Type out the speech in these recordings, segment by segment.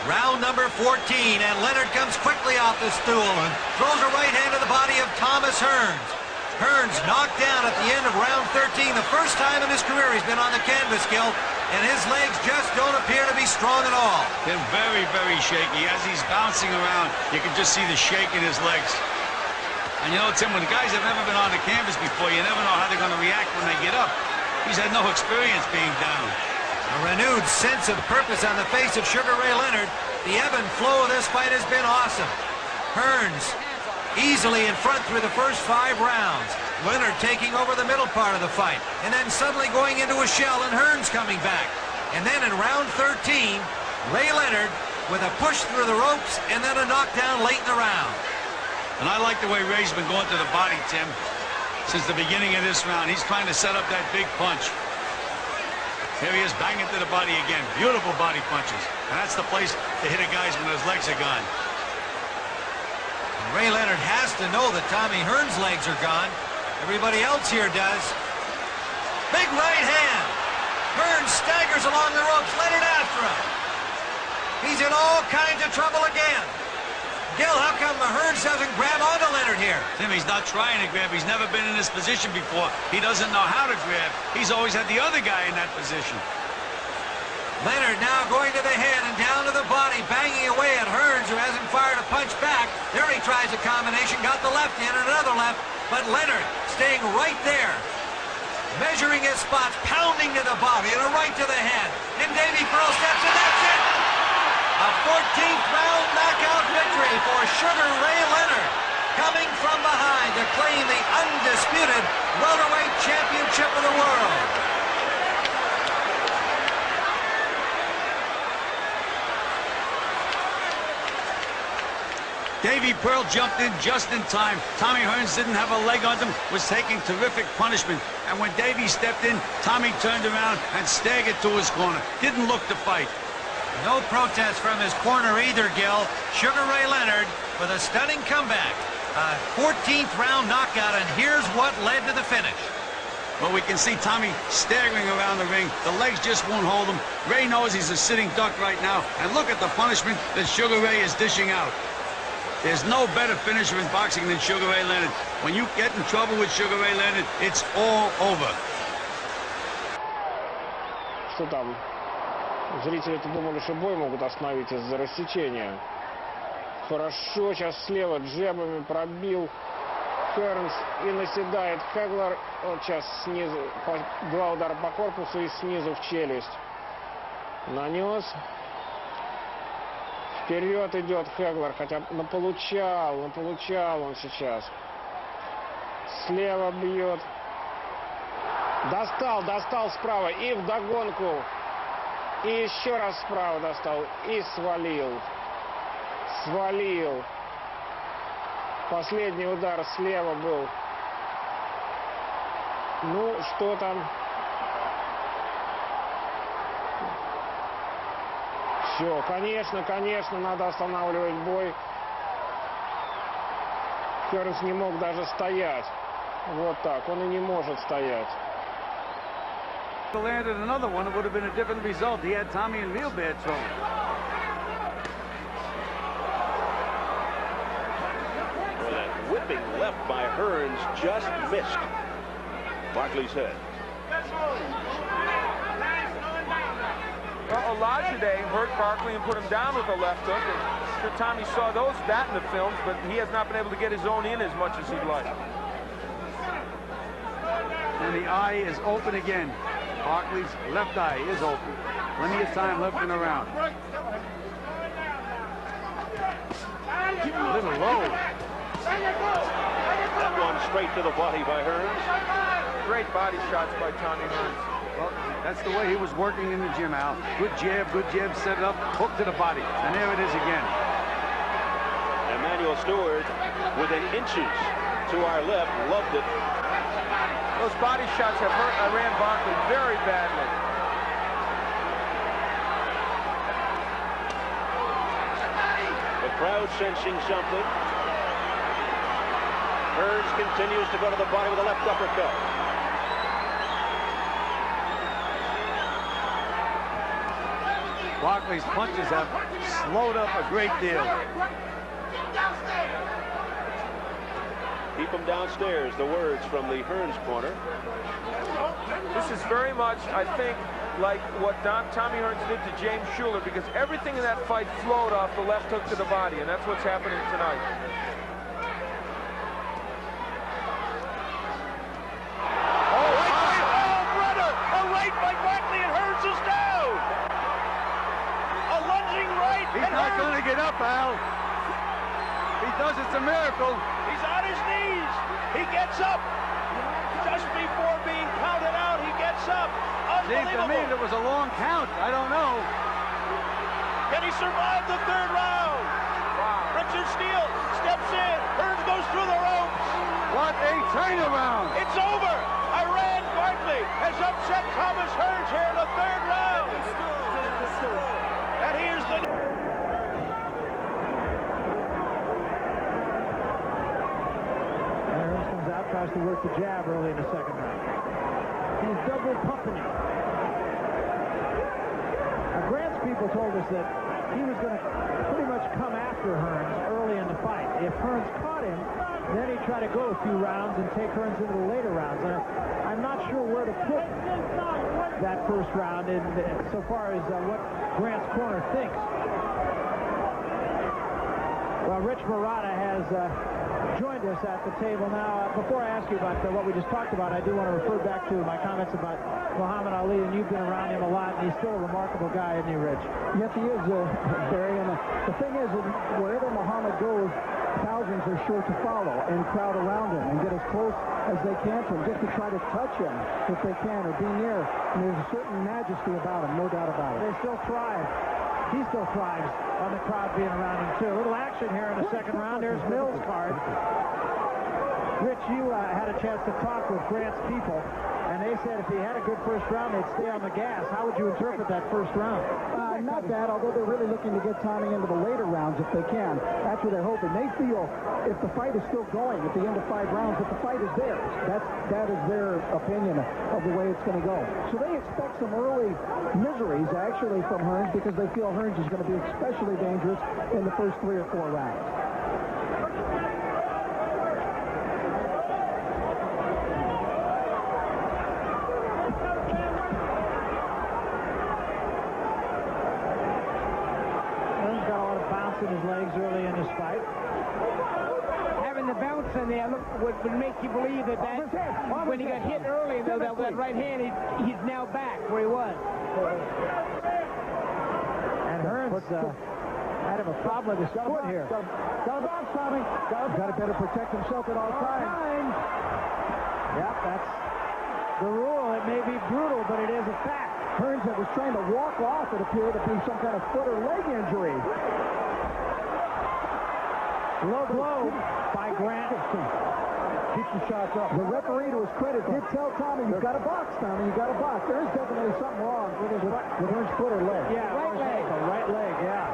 Round number 14, and Leonard comes quickly off the stool and throws a right hand to the body of Thomas Herns. Herns knocked down at the end of round 13, the first time in his career he's been on the canvas, Gil, and his legs just don't appear to be strong at all. They're very, very shaky. As he's bouncing around, you can just see the shake in his legs. And you know, Tim, when the guys have never been on the canvas before, you never know how they're going to react when they get up. He's had no experience being down. A renewed sense of purpose on the face of Sugar Ray Leonard. The ebb and flow of this fight has been awesome. Herns easily in front through the first 5 rounds. Leonard taking over the middle part of the fight, and then suddenly going into a shell and Herns coming back. And then in round 13, Ray Leonard with a push through the ropes and then a knockdown late in the round. And I like the way Ray's been going to the body, Tim, since the beginning of this round. He's trying to set up that big punch. Here he is banging to the body again. Beautiful body punches. And that's the place to hit a guy's when his legs are gone. And Ray Leonard has to know that Tommy Herns' legs are gone. Everybody else here does. Big right hand. Herns staggers along the ropes. Leonard after him. He's in all kinds of trouble again. Gil, how come Herns doesn't grab onto Leonard here? Tim, he's not trying to grab. He's never been in this position before. He doesn't know how to grab. He's always had the other guy in that position. Leonard now going to the head and down to the body, banging away at Herns, who hasn't fired a punch back. There he tries a combination, got the left in and another left, but Leonard staying right there, measuring his spots, pounding to the body, and a right to the head. And Davey Pearl steps in, that's it! A 14th round knockout victory for Sugar Ray Leonard, coming from behind to claim the undisputed welterweight championship of the world. Davey Pearl jumped in just in time. Tommy Herns didn't have a leg on him, was taking terrific punishment. And when Davey stepped in, Tommy turned around and staggered to his corner. Didn't look to fight. No protest from his corner either, Gil. Sugar Ray Leonard with a stunning comeback. A 14th round knockout, and here's what led to the finish. Well, we can see Tommy staggering around the ring. The legs just won't hold him. Ray knows he's a sitting duck right now. And look at the punishment that Sugar Ray is dishing out. There's no better finisher in boxing than Sugar Ray Leonard. When you get in trouble with Sugar Ray Leonard, it's all over. Что там? Зрители-то думали, что бой могут остановить из-за рассечения. Хорошо, сейчас слева джебами пробил Хернс и наседает Хеглер. Вот сейчас снизу, 2 удара по корпусу и снизу в челюсть. Нанес. Вперед идет Хеглер, хотя получал он сейчас. Слева бьет. Достал справа и вдогонку. И еще раз справа достал. И свалил. Последний удар слева был. Ну, что там? Все, конечно, надо останавливать бой. Хернс не мог даже стоять. Вот так, он и не может стоять. Landed another one, it would have been a different result. He had Tommy in real bad trouble. Well, that whipping left by Herns just missed Barkley's head. Well, Olajide hurt Barkley and put him down with a left hook. I'm sure Tommy saw that in the films, but he has not been able to get his own in as much as he'd like. And the eye is open again. Barkley's left eye is open. Plenty of time left in the round. A little low. That one straight to the body by Herns. Great body shots by Tommy Herns. Well, that's the way he was working in the gym, Al. Good jab, set it up, hook to the body. And there it is again. Emmanuel Stewart within inches to our left, loved it. Those body shots have hurt Iran Barkley very badly. The crowd sensing something. Herns continues to go to the body with a left uppercut. Barkley's punches have slowed up a great deal. Keep him downstairs, the words from the Herns corner. This is very much, I think, like what Tommy Herns did to James Schuler, because everything in that fight flowed off the left hook to the body, and that's what's happening tonight. He's not going to get up, Al. If he does, it's a miracle. He's on his knees. He gets up. Just before being counted out, he gets up. Seems to me it was a long count. I don't know. Can he survive the third round? Wow. Richard Steele steps in. Herns goes through the ropes. What a turnaround. It's over. Iran Barkley has upset Thomas Herns here in the third round. And here's the... Tries to work the jab early in the second round. He's double pumping it. Grant's people told us that he was going to pretty much come after Herns early in the fight. If Herns caught him, then he'd try to go a few rounds and take Herns into the later rounds. I'm not sure where to put that first round in so far as what Grant's corner thinks. Well, Rich Marotta has joined us at the table now. Before I ask you about what we just talked about, I do want to refer back to my comments about Muhammad Ali, and you've been around him a lot, and he's still a remarkable guy, isn't he, Rich? Yes, he is, Barry. And the thing is, wherever Muhammad goes, thousands are sure to follow and crowd around him and get as close as they can to him, just to try to touch him if they can, or be near. And there's a certain majesty about him, no doubt about it. They still thrive. He still thrives on the crowd being around him, too. A little action here in the second round. There's Mills' card. Rich, you had a chance to talk with Grant's people, and they said if he had a good first round, they'd stay on the gas. How would you interpret that first round? Not bad, although they're really looking to get Tommy into the later rounds if they can. That's what they're hoping. They feel if the fight is still going at the end of 5 rounds, that the fight is theirs. That is their opinion of the way it's going to go. So they expect some early miseries, actually, from Herns, because they feel Herns is going to be especially dangerous in the first 3 or 4 rounds. In his legs early in this fight. Having the bounce in there would make you believe that when he got hit early, that right hand, he's now back where he was. And Herns had him a problem with his foot here. Got a box, Tommy. Got to better protect himself at all times. Yep, that's the rule. It may be brutal, but it is a fact. Herns that was trying to walk off, it appeared to be some kind of foot or leg injury. Low blow by Grant. Keeps the shots up. The referee, to his credit, did tell Tommy, you've got a box, Tommy. You've got a box. There is definitely something wrong with his foot or leg. Yeah, right leg. Right leg, yeah.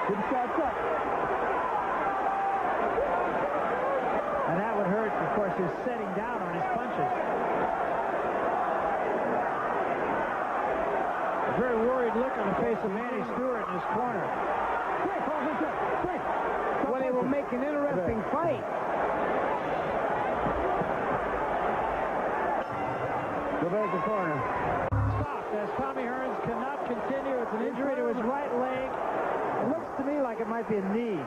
Keep the shots up. And that would hurt, of course, his setting down on his punches. A very worried look on the face of Manny Stewart in his corner. Well, they will make an interesting fight. Go back to the corner. Stopped as Tommy Herns cannot continue. It's an injury to his right leg. It looks to me like it might be a knee.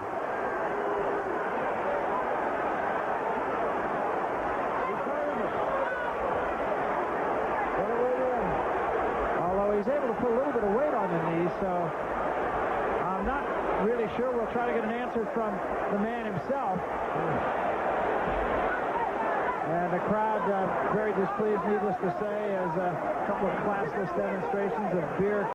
He's able to put a little bit of weight on the knee, so I'm not really sure. We'll try to get an answer from the man himself. And the crowd very displeased, needless to say, as a couple of classless demonstrations of beer.